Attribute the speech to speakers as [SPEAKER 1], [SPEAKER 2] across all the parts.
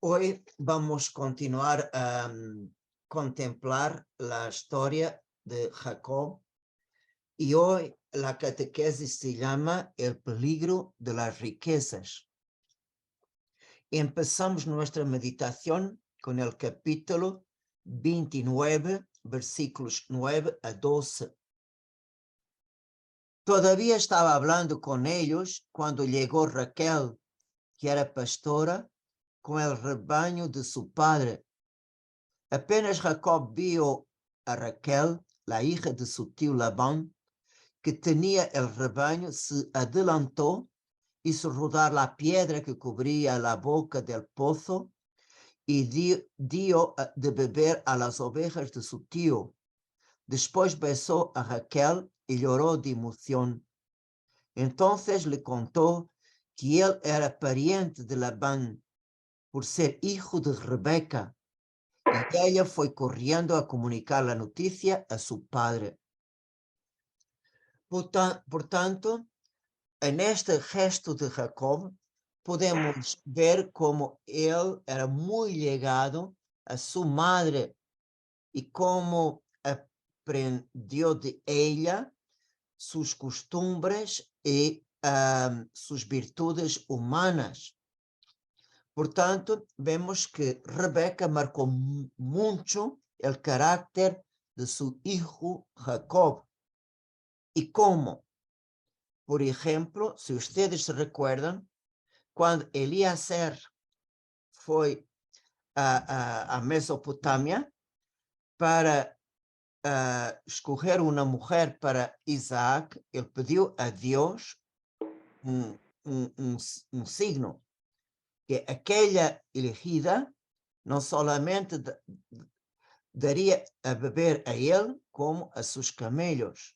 [SPEAKER 1] Hoy vamos a continuar a contemplar la historia de Jacob y hoy la catequesis se llama El peligro de las riquezas. Empezamos nuestra meditación con el capítulo 29, versículos 9 a 12. Todavía estaba hablando con ellos cuando llegó Raquel, que era pastora, con el rebaño de su padre. Apenas Jacob vio a Raquel, la hija de su tío Labán, que tenía el rebaño, se adelantó, hizo rodar la piedra que cubría la boca del pozo y dio de beber a las ovejas de su tío. Después besó a Raquel y lloró de emoción. Entonces le contó que él era pariente de Labán por ser hijo de Rebeca. Y ella fue corriendo a comunicar la noticia a su padre. Por tanto, en este gesto de Jacob, podemos ver cómo él era muy llegado a su madre y cómo aprendió de ella sus costumbres y sus virtudes humanas. Por tanto, vemos que Rebeca marcó mucho el carácter de su hijo Jacob. ¿Y cómo? Por ejemplo, si ustedes se recuerdan, cuando Eliezer fue a Mesopotamia para escoger una mujer para Isaac, él pidió a Dios un signo, que aquella elegida no solamente daría a beber a él como a sus camellos.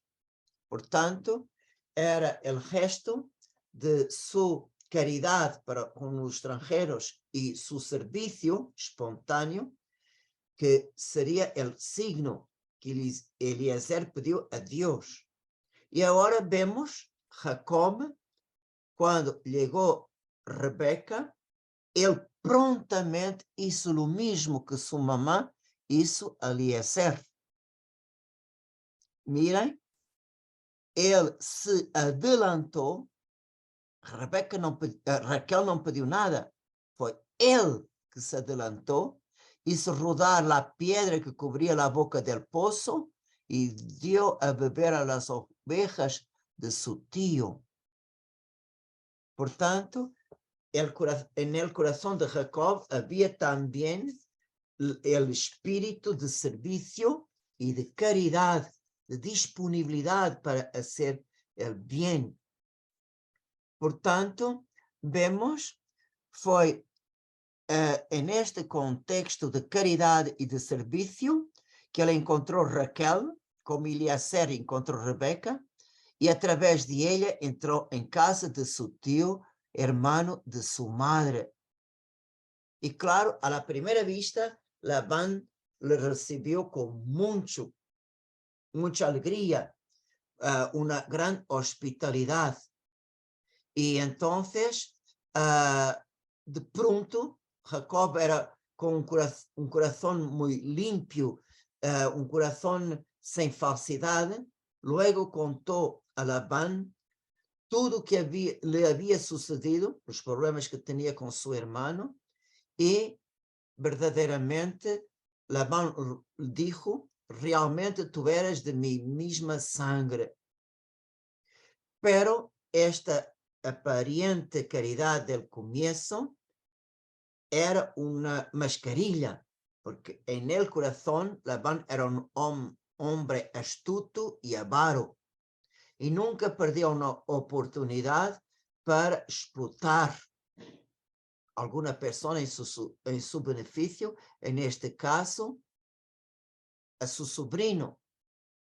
[SPEAKER 1] Por tanto, era el gesto de su caridad para con los extranjeros y su servicio espontáneo, que sería el signo que Eliezer pidió a Dios. Y ahora vemos Jacob, cuando llegó Rebeca, él prontamente hizo lo mismo que su mamá hizo a Eliezer. Miren, él se adelantó. Raquel não pediu nada, foi él que se adelantou, hizo rodar la piedra que cubría la boca del pozo y dio a beber a las ovejas de su tío. Por tanto, en el corazón de Jacob había también el espíritu de servicio y de caridad, de disponibilidad para hacer el bien. Por tanto, vemos, fue en este contexto de caridad y de servicio que él encontró Raquel, como Eliezer encontró Rebeca, y a través de ella entró en casa de su tío, hermano de su madre. Y claro, a la primera vista, Labán le recibió con mucha alegría, una gran hospitalidad. Y entonces, de pronto, Jacob era con un corazón muy limpio, un corazón sin falsidad. Luego contó a Labán todo que le había sucedido, los problemas que tenía con su hermano, y verdaderamente Labán dijo: realmente tú eres de mi misma sangre. Pero esta aparente caridad del comienzo era una mascarilla, porque en el corazón Labán era un hombre astuto y avaro, y nunca perdió una oportunidad para explotar alguna persona en su beneficio, en este caso a su sobrino.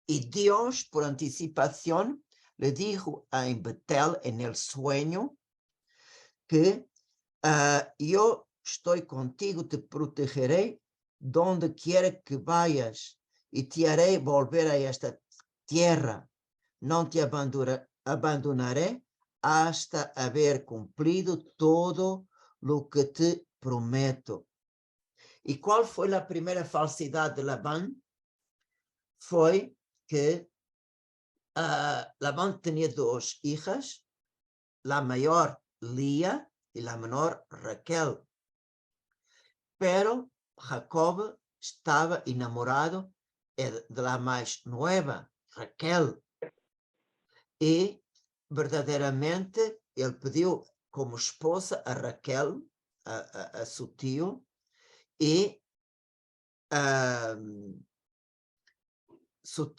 [SPEAKER 1] Y Dios, por anticipación, le dijo a Betel en el sueño que yo estoy contigo, te protegeré donde quiera que vayas y te haré volver a esta tierra. No te abandonaré hasta haber cumplido todo lo que te prometo. ¿Y cuál fue la primera falsidad de Labán? Fue que Labán tenía dos hijas, la mayor Lía y la menor Raquel. Pero Jacob estaba enamorado de la más nueva, Raquel. Y verdaderamente él pediu como esposa a Raquel, a su tío, y su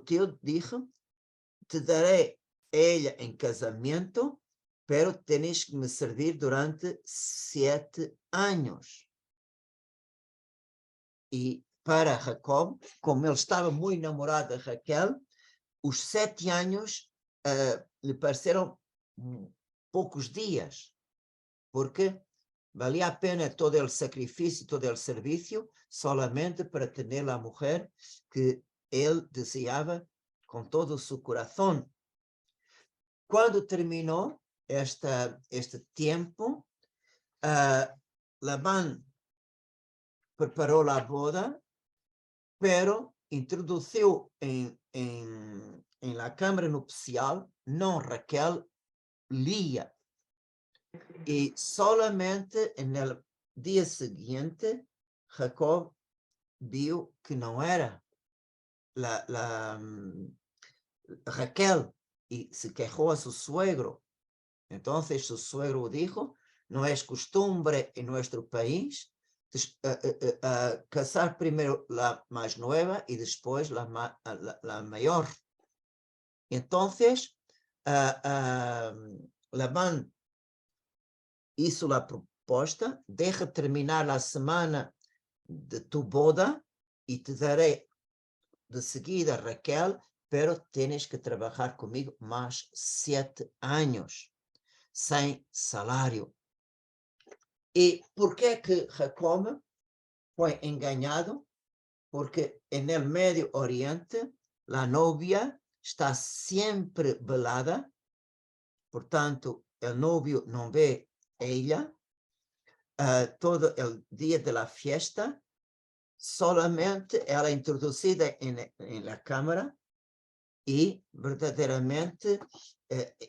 [SPEAKER 1] tío dijo, te daré ella en casamiento, pero tienes que me servir durante 7 años. E para Jacob, como ele estava muito enamorado de Raquel, os 7 anos lhe pareceram poucos dias, porque valia a pena todo o sacrifício, todo o serviço, solamente para ter a mulher que ele desejava com todo o seu coração. Quando terminou este tempo, Labán preparou a boda, pero introduziu em la cámara nupcial não Raquel, Lía. E solamente no dia seguinte, Jacob viu que não era Raquel e se quejou a seu suegro. Então, su suegro dijo, no es costumbre en nuestro país casar primero la más nueva y después la mayor. Entonces, Labán hizo la propuesta, deja terminar la semana de tu boda y te daré de seguida Raquel, pero tienes que trabajar conmigo más 7 años. Sem salário. E por que que Jacob foi enganado? Porque no Médio Oriente a novia está sempre velada, portanto, o novio não vê ela todo o dia da festa, solamente ela é introduzida na câmara e verdadeiramente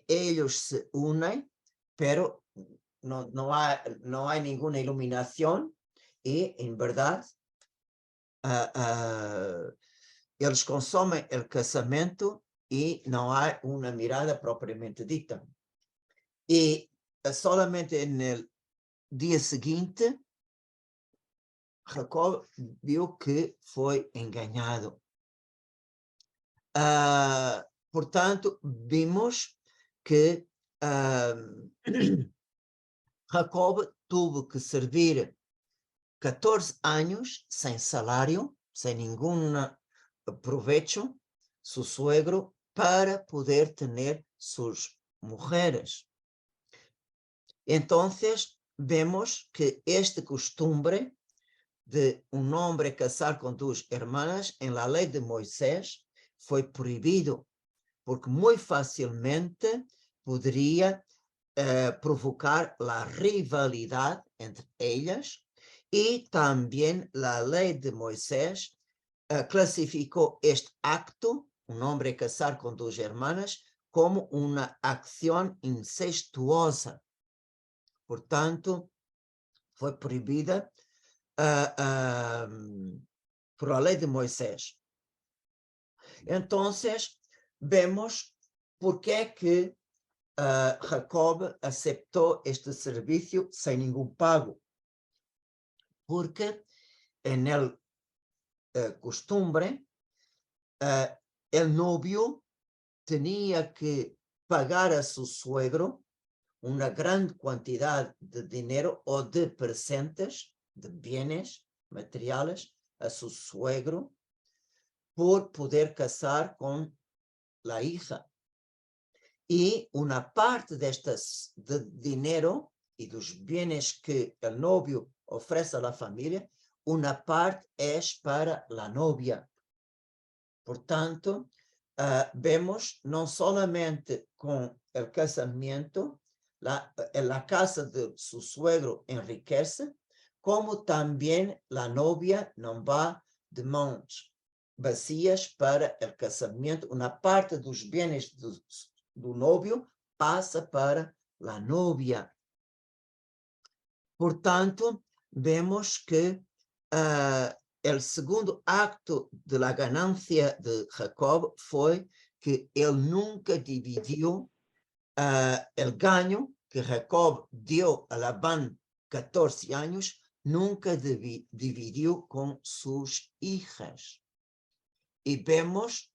[SPEAKER 1] eles se unem, pero no hay ninguna iluminación y en verdad ellos consumen el casamiento y no hay una mirada propiamente dita. Y solamente en el día siguiente Jacob vio que fue engañado. Portanto, vimos que Jacob tuvo que servir 14 años sin salario, sin ningún provecho, su suegro, para poder tener sus mujeres. Entonces, vemos que esta costumbre de un hombre casar con 2 hermanas en la ley de Moisés fue prohibido, porque muy fácilmente podría provocar la rivalidad entre ellas, y también la ley de Moisés clasificó este acto, un hombre casar con 2 hermanas, como una acción incestuosa. Por tanto, fue prohibida por la ley de Moisés. Entonces, vemos por qué que Jacob aceptou este serviço sem nenhum pago, porque en el costumbre el novio tenía que pagar a su suegro una gran cantidad de dinero o de presentes, de bienes materiales a su suegro por poder casar con la hija. Y una parte de dinero y los bienes que el novio ofrece a la familia, una parte es para la novia. Por tanto, vemos no solamente con el casamiento, la casa de su suegro enriquece, como también la novia no va de mãos vacías para el casamiento. Una parte dos bienes do novio passa para la novia. Portanto, vemos que el segundo acto de la ganancia de Jacob fue que él nunca dividió el ganho que Jacob dio a Labán 14 años, nunca dividió con sus hijas. Y vemos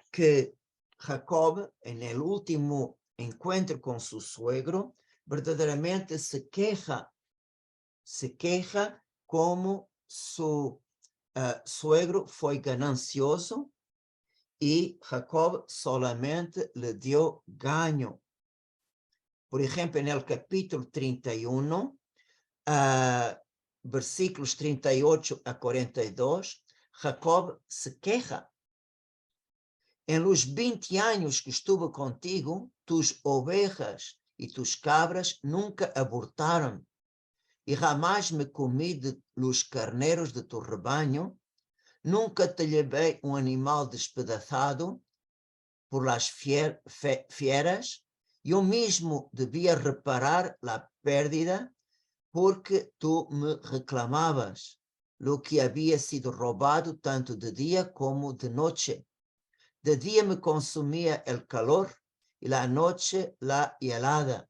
[SPEAKER 1] que Jacob, en el último encuentro con su suegro, verdaderamente se queja como su suegro fue ganancioso y Jacob solamente le dio ganho. Por ejemplo, en el capítulo 31, versículos 38 a 42, Jacob se queja. En los 20 años que estuve contigo, tus ovejas y tus cabras nunca abortaron, y jamás me comí de los carneros de tu rebaño, nunca te llevé un animal despedazado por las fieras, yo mismo debía reparar la pérdida porque tú me reclamabas lo que había sido robado tanto de día como de noche. De día me consumía el calor y la noche la helada,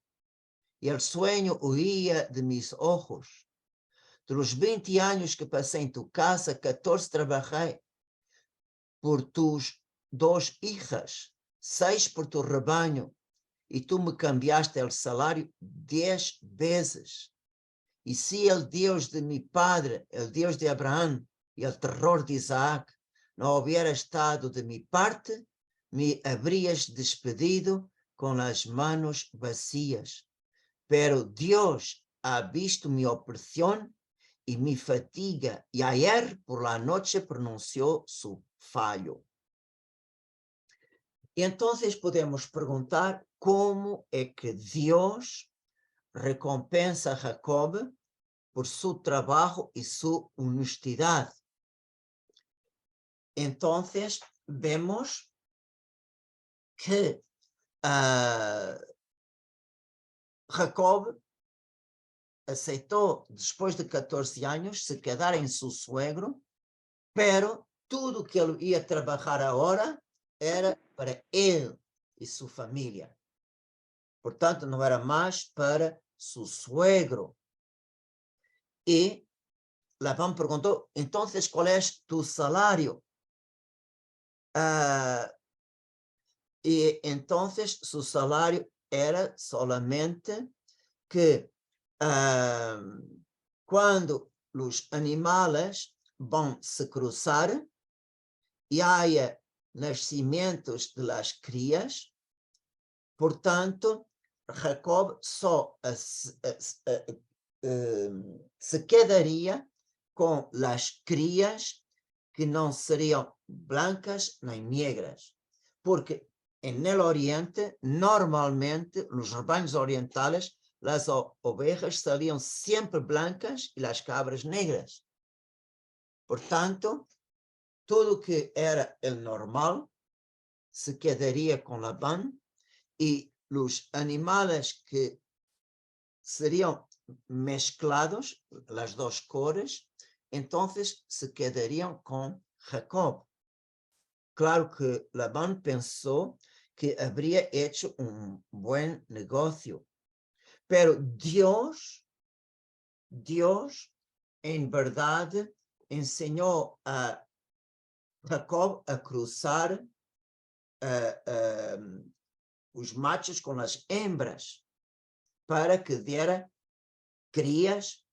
[SPEAKER 1] y el sueño huía de mis ojos. De los 20 años que pasé en tu casa, 14 trabajé por tus 2 hijas, 6 por tu rebaño, y tú me cambiaste el salario 10 veces. Y si el Dios de mi padre, el Dios de Abraham y el terror de Isaac no hubiera estado de mi parte, me habrías despedido con las manos vacías. Pero Dios ha visto mi opresión y mi fatiga, y ayer por la noche pronunció su fallo. Y entonces podemos preguntar cómo es que Dios recompensa a Jacob por su trabajo y su honestidad. Entonces vemos que Jacob aceitou, después de 14 años, se quedar en su suegro, pero tudo que ele ia trabalhar agora era para ele e sua família. Portanto, não era mais para su suegro. E Labán perguntou, então, qual é tu salário? E então, su salário era solamente que quando os animais vão se cruzar e há nascimentos de las crías, portanto, Jacob só se quedaria com las crías que não seriam blancas nem negras, porque en el oriente, normalmente, los rebaños orientales, las ovejas salían siempre blancas y las cabras negras. Por tanto, todo que era el normal se quedaría con Labán, y los animales que serían mezclados, las dos cores, entonces se quedarían con Jacob. Claro que Labán pensó que habría hecho un buen negocio, pero Dios en verdad enseñó a Jacob a cruzar os machos con las hembras para que diera crías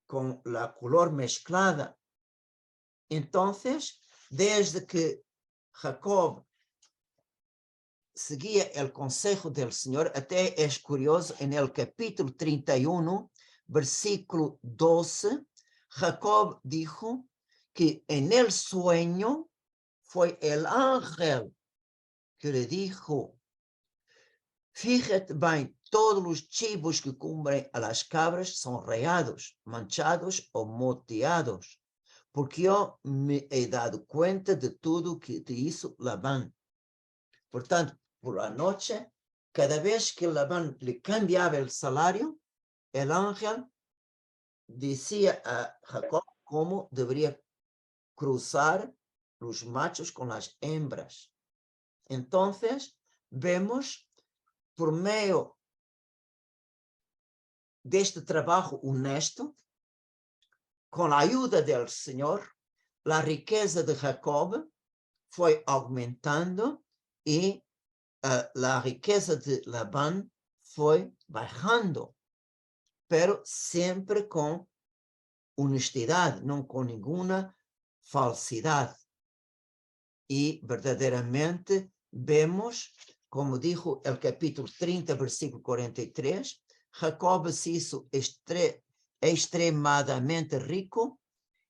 [SPEAKER 1] con la color mezclada. Entonces, desde que Jacob seguía el consejo del Señor, até es curioso, en el capítulo 31, versículo 12, Jacob dijo que en el sueño fue el ángel que le dijo, Fíjate bem, todos os chivos que cumprem a las cabras são raiados, manchados ou moteados, porque eu me he dado conta de tudo que te hizo Labán. Portanto, por la noche, cada vez que Labán le cambiaba el salario, el ángel decía a Jacob cómo debería cruzar los machos con las hembras. Entonces, vemos por meio deste trabalho honesto, com a ajuda do Senhor, a riqueza de Jacob foi aumentando e a riqueza de Labán foi baixando, pero sempre com honestidade, não com nenhuma falsidade. E verdadeiramente vemos, como dijo el capítulo 30, versículo 43, Jacob se hizo extremadamente rico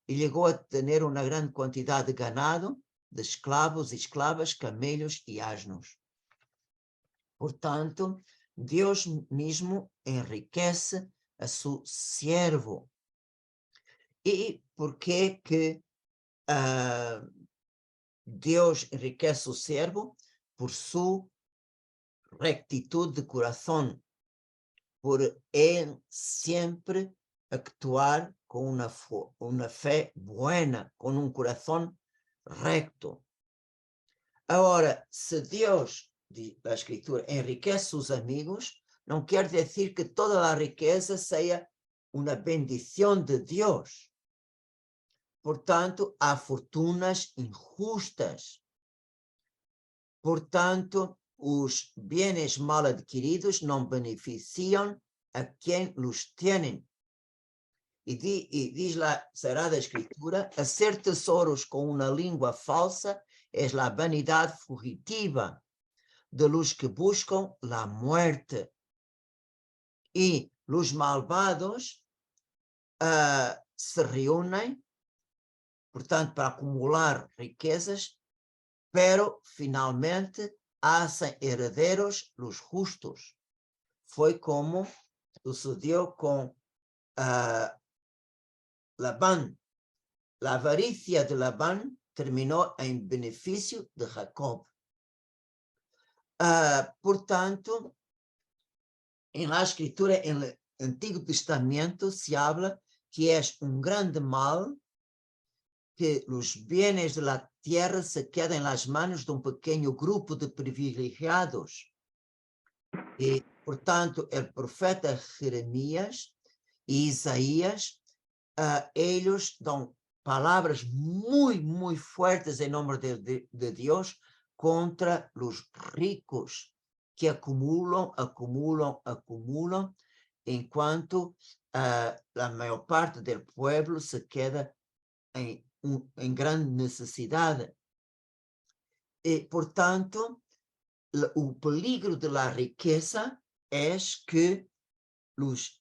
[SPEAKER 1] y llegó a tener una gran cantidad de ganado, de esclavos y esclavas, camellos y asnos. Por tanto, Dios mismo enriquece a su siervo. ¿Y por qué que Deus enriquece o servo? Por su rectitud de corazón, por él siempre actuar con una fe buena, con un corazón recto. Ahora, se Deus, diz a Escritura, enriquece os amigos, não quer dizer que toda a riqueza seja uma bendição de Deus. Portanto, há fortunas injustas. Portanto, os bens mal adquiridos não beneficiam a quem os tem. E diz lá, Sagrada Escritura, hacer tesouros com uma língua falsa é a vanidade fugitiva de los que buscam a muerte. E os malvados se reúnem, portanto, para acumular riquezas, pero finalmente hacen herederos los justos. Foi como sucedió con Labán. La avaricia de Labán terminó en beneficio de Jacob. Portanto, en la Escritura, en el Antiguo Testamento, se habla que es un grande mal que os bens da terra se quedem nas mãos de pequeno grupo de privilegiados. E, portanto, o profeta Jeremias e Isaías, eles dão palavras muito fortes em nome de Deus contra os ricos que acumulam, enquanto a maior parte do povo se queda em grande necessidade. E, portanto, o peligro da riqueza é que os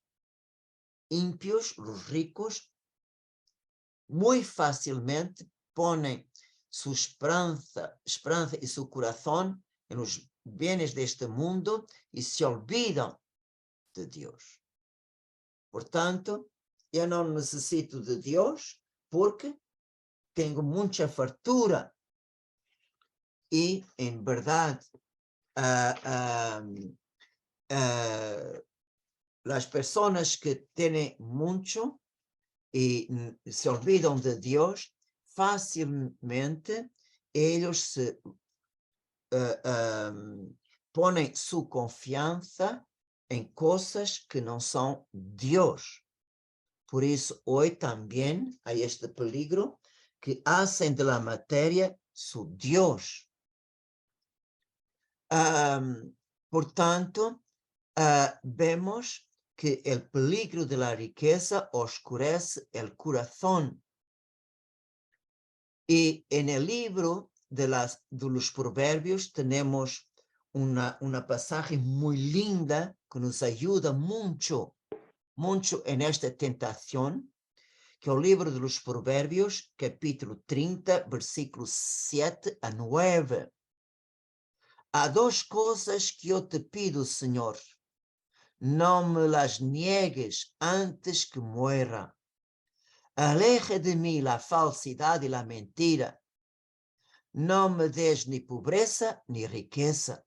[SPEAKER 1] ímpios, os ricos, muito facilmente põem sua esperança e seu coração nos bens deste mundo e se olvidam de Deus. Portanto, eu não necessito de Deus porque tenho muita fartura. E, em verdade, as pessoas que têm muito e se olvidam de Deus, facilmente eles se põem sua confiança em coisas que não são Deus. Por isso, hoje também há este peligro que hacen de la matéria su Deus. Portanto, vemos que el peligro de la riqueza oscurece el corazón. Y en el libro de los proverbios tenemos una pasaje muy linda que nos ayuda mucho en esta tentación, que es el libro de los proverbios, capítulo 30, versículos 7 a 9. há duas coisas que eu te pido, Senhor. Não me las niegues antes que muera. Aleja de mí la falsidad y la mentira. No me des ni pobreza ni riqueza.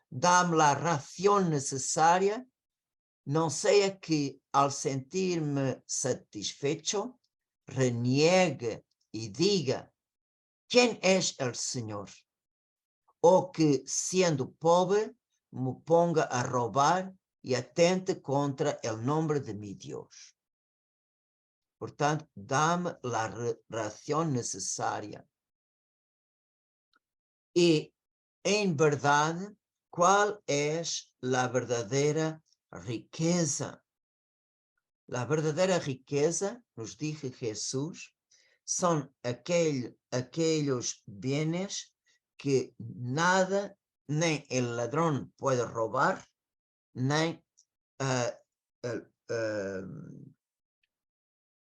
[SPEAKER 1] Dame la ración necesaria, no sea que al sentirme satisfecho, reniegue y diga, ¿quién es el Señor? O que, siendo pobre, me ponga a robar y atente contra el nombre de mi Dios. Portanto, dame la ración necesaria. Y, en verdad, ¿cuál es la verdadera riqueza? La verdadera riqueza, nos dice Jesús, son aquellos bienes que nada, ni el ladrón puede robar, ni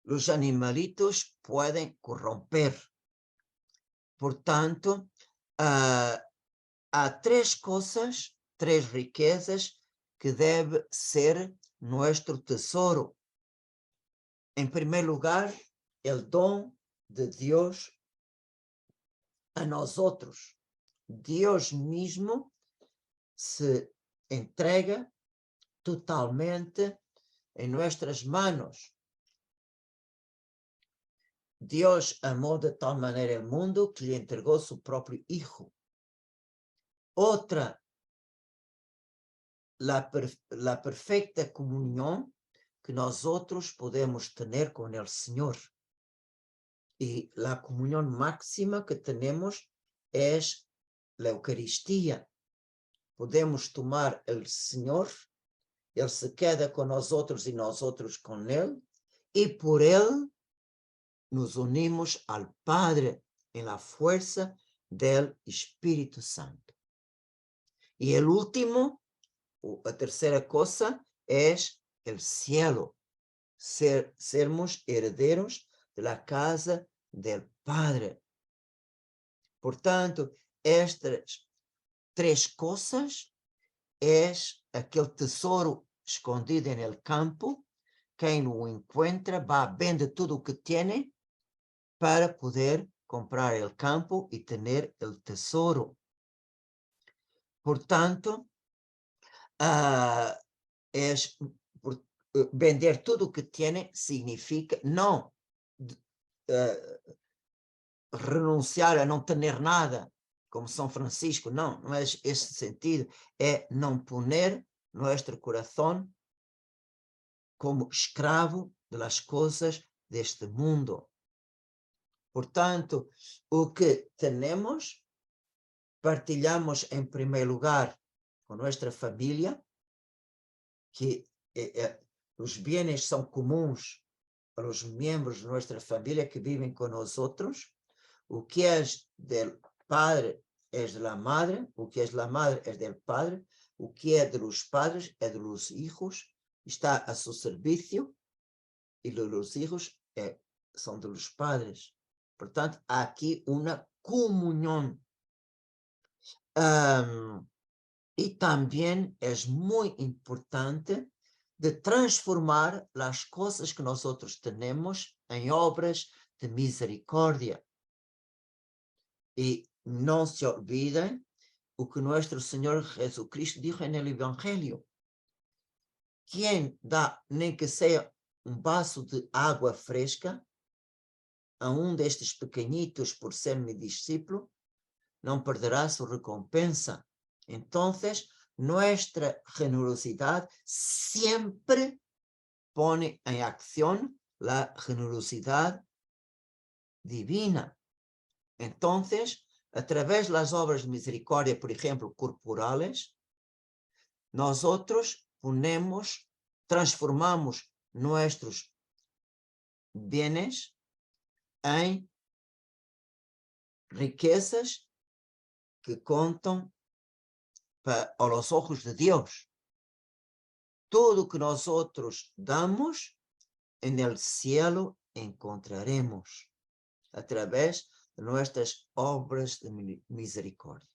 [SPEAKER 1] los animalitos pueden corromper. Por tanto, há três coisas, três riquezas que deve ser nuestro tesouro. Em primeiro lugar, o dom de Deus a nós outros. Deus mesmo se entrega totalmente em nossas manos. Deus amou de tal maneira o mundo que lhe entregou seu próprio Hijo. Outra, la perfecta comunhão que nós outros podemos ter com o Senhor. E a comunhão máxima que temos é a Eucaristia. Podemos tomar o Senhor, Ele se queda com nós outros e nós outros com Ele, e por Ele nos unimos ao Padre em la fuerza del Espírito Santo. E o último, a terceira coisa, é o cielo, sermos herederos de la casa del Padre. Portanto, estas três coisas é aquele tesouro escondido en el campo. Quem o encuentra va, vende tudo o que tiene para poder comprar el campo e ter el tesouro. Portanto, vender tudo o que tiene significa não renunciar a não ter nada, como São Francisco, não é esse sentido, é não poner nosso coração como escravo das coisas deste mundo. Portanto, o que temos, partilhamos em primeiro lugar com nossa família, que os bens são comuns para os membros de nossa família que vivem com nós outros. O que é do padre é da madre, o que é da madre é do padre, o que é dos padres é dos hijos, está a seu serviço, e os hijos são dos padres. Portanto, há aqui uma comunhão. E também é muito importante de transformar as coisas que nós outros temos em obras de misericórdia. E não se olvidem o que nosso Senhor Jesucristo disse no Evangelho. Quem dá, nem que seja vaso de água fresca a destes pequenitos por ser meu discípulo, não perderá sua recompensa. Então, nossa generosidade sempre põe em ação a generosidade divina. Então, através das obras de misericórdia, por exemplo, corporales, nós outros transformamos nossos bens em riquezas que contam aos olhos de Deus. Tudo o que nós outros damos, en el cielo encontraremos, através de nossas obras de misericórdia.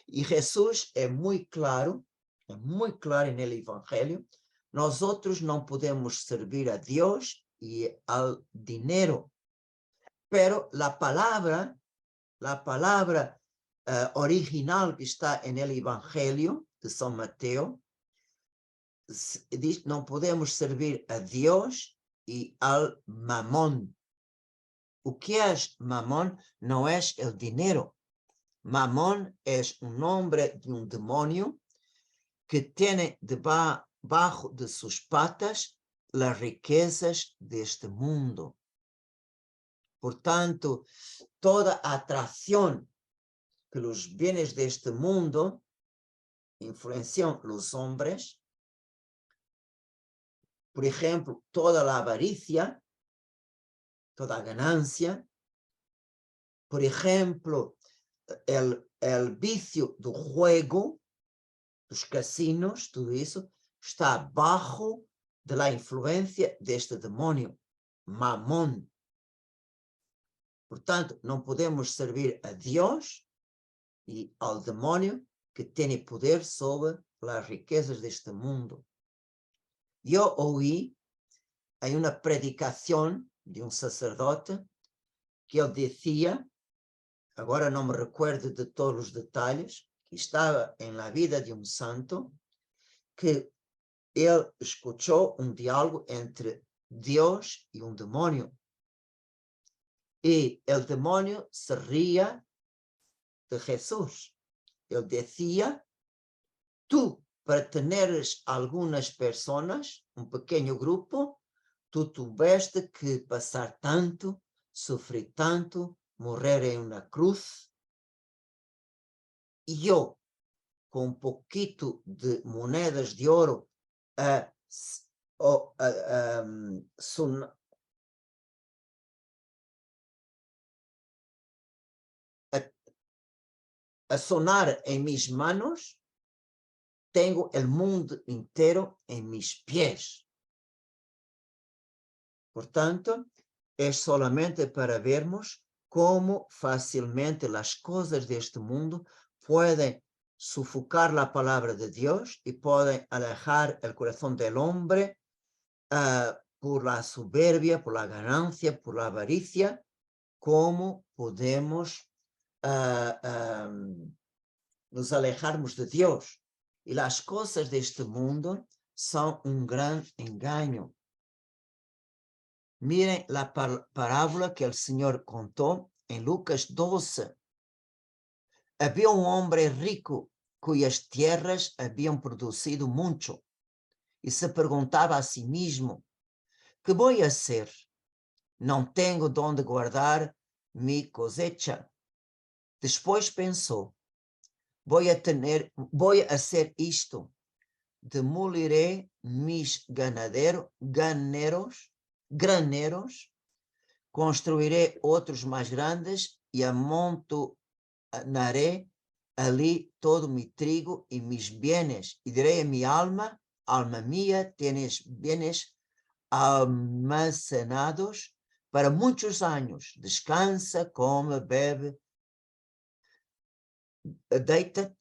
[SPEAKER 1] Y Jesús es muy claro en el Evangelio. Nosotros no podemos servir a Dios y al dinero. Pero la palabra original que está en el Evangelio de San Mateo, dice, no podemos servir a Dios y al mamón. O que es mamón? No es el dinero. Mamón es un nombre de un demonio que tiene debajo de sus patas las riquezas de este mundo. Por tanto, toda atracción que los bienes de este mundo influencian los hombres, por ejemplo, toda la avaricia, toda ganancia, por ejemplo, el vicio do juego, los casinos, todo eso, está bajo de la influencia de este demonio, Mamón. Por tanto, no podemos servir a Dios y al demonio que tiene poder sobre las riquezas de este mundo. Yo oí, hay una predicación de un sacerdote que él decía, agora no me recuerdo de todos los detalles, que estaba en la vida de un santo, que él escuchó un diálogo entre Dios y un demonio. Y el demonio se ría de Jesús. Él decía, tú, para teneres algunas personas, un pequeño grupo, tú tuviste que pasar tanto, sufrir tanto, morrer en una cruz. Y yo, con un poquito de monedas de oro, a sonar en mis manos, tengo el mundo entero en mis pies. Por tanto, es solamente para vermos cómo fácilmente las cosas de este mundo pueden sofocar la palabra de Dios y pueden alejar el corazón del hombre por la soberbia, por la ganancia, por la avaricia. ¿Cómo podemos nos alejarmos de Dios? Y las cosas de este mundo son un gran engaño. Miren la parábola que el Señor contó en Lucas 12. Había un hombre rico cuyas tierras habían producido mucho y se preguntaba a sí mismo, ¿qué voy a hacer? No tengo dónde guardar mi cosecha. Después pensó, voy a hacer esto. Demoliré mis graneros, construiré otros más grandes y amontonaré allí todo mi trigo y mis bienes. Y diré a mi alma, alma mía, tienes bienes almacenados para muchos años. Descansa, come, bebe, deita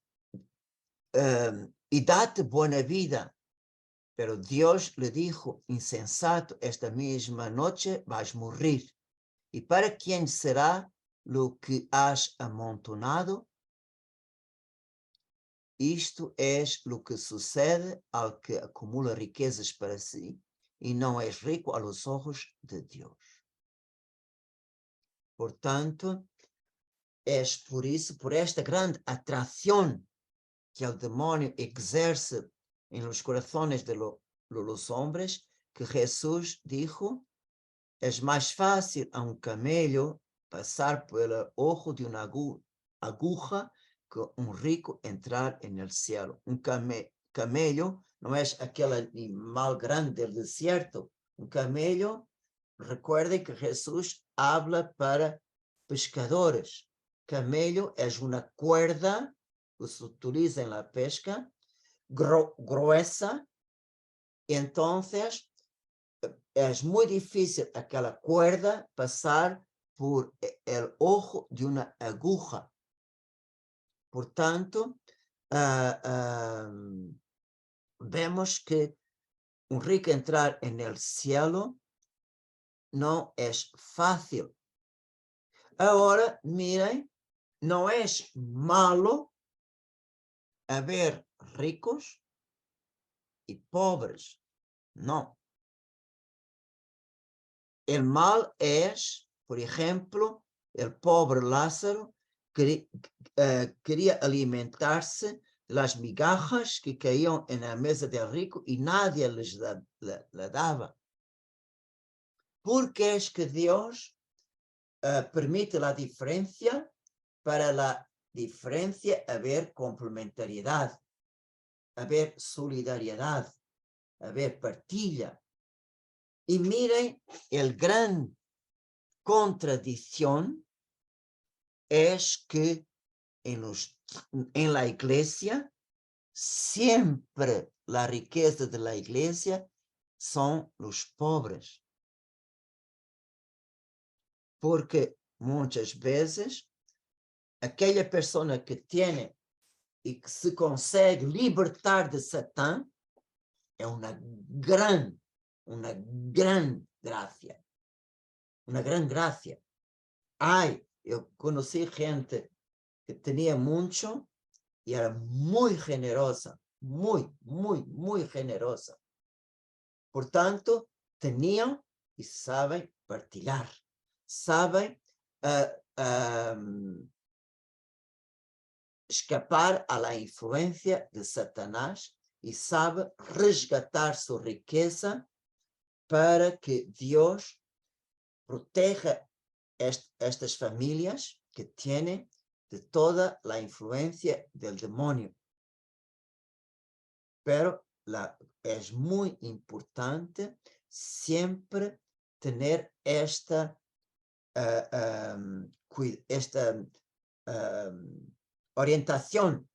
[SPEAKER 1] y date buena vida. Pero Dios le dijo, insensato, esta misma noche vas a morir. ¿Y para quién será lo que has amontonado? Isto es lo que sucede al que acumula riquezas para sí y no es rico a los ojos de Dios. Por tanto, es por eso, por esta gran atracción que el demonio ejerce en los corazones de los hombres, que Jesús dijo, es más fácil a un camello pasar por el ojo de una aguja que un rico entrar en el cielo. Un camello no es aquel animal grande del desierto. Un camello, recuerden que Jesús habla para pescadores. Camello es una cuerda que se utiliza en la pesca, gruesa, y entonces es muy difícil aquella cuerda pasar por el ojo de una aguja. Portanto, vemos que un rico entrar en el cielo no es fácil. Ahora, miren, no es malo haber ricos y pobres, no. El mal es, por ejemplo, el pobre Lázaro quería alimentarse de las migajas que caían en la mesa del rico y nadie les le daba. ¿Por qué es que Dios permite la diferencia? Para la diferencia haber complementariedad, haber solidaridad, haber partilla. Y miren, el gran contradicción es que en la iglesia, siempre la riqueza de la iglesia son los pobres. Porque muchas veces aquella persona que tiene y que se consegue libertar de Satán es una gran gracia. Una gran gracia. Ay, yo conocí gente que tenía mucho y era muy generosa, muy generosa. Por tanto, tenían y saben partilhar, saben escapar a la influencia de Satanás y sabe resgatar su riqueza para que Dios proteja estas familias que tienen de toda la influencia del demonio. Pero es muy importante siempre tener esta orientación,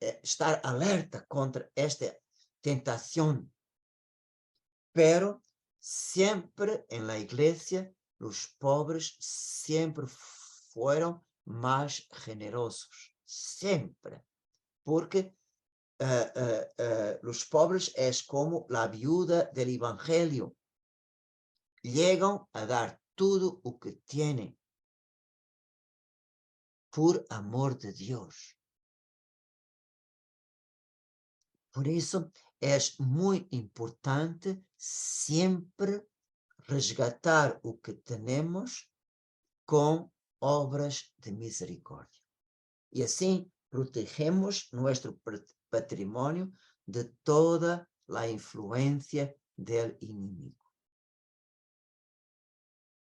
[SPEAKER 1] estar alerta contra esta tentación. Pero siempre en la iglesia los pobres siempre fueron más generosos, siempre, porque los pobres es como la viuda del evangelio, llegan a dar todo lo que tienen por amor de Dios. Por eso es muy importante siempre resgatar lo que tenemos con obras de misericordia. Y así protegemos nuestro patrimonio de toda la influencia del enemigo.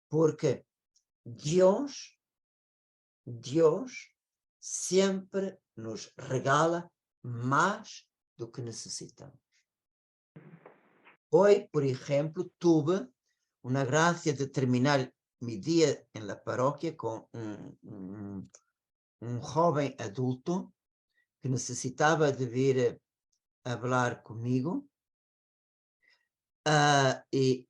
[SPEAKER 1] Porque Dios siempre nos regala más de lo que necesitamos. Hoy, por ejemplo, tuve una gracia de terminar mi día en la parroquia con un joven adulto que necesitaba de vir a hablar conmigo. Y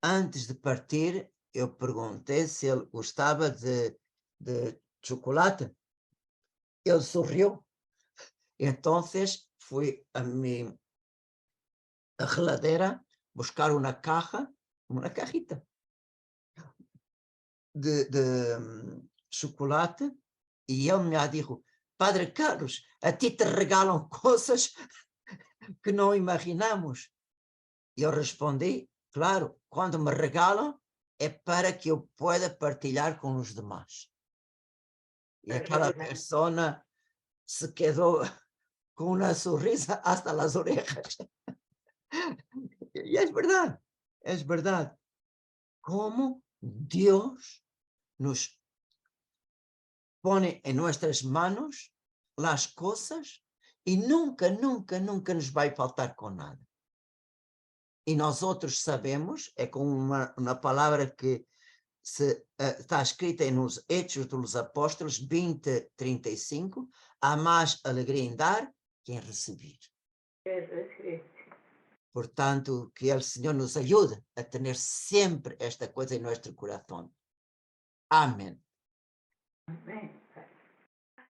[SPEAKER 1] antes de partir, eu perguntei se ele gostava de chocolate. Ele sorriu. Entonces fui a mi geladeira buscar una cajita de chocolate y él me dijo, Padre Carlos, a ti te regalan cosas que no imaginamos. Y yo respondí, claro, cuando me regalan es para que yo pueda partilhar con los demás. Y aquella persona se quedó con una sonrisa hasta las orejas. Y es verdad. Cómo Dios nos pone en nuestras manos las cosas y nunca nos va a faltar con nada. Y nosotros sabemos, es como una palabra que está escrita en los Hechos de los Apóstolos 20:35, há más alegría en dar que en recibir. Por tanto, que el Señor nos ayude a tener siempre esta cosa en nuestro corazón. Amén.
[SPEAKER 2] Amén.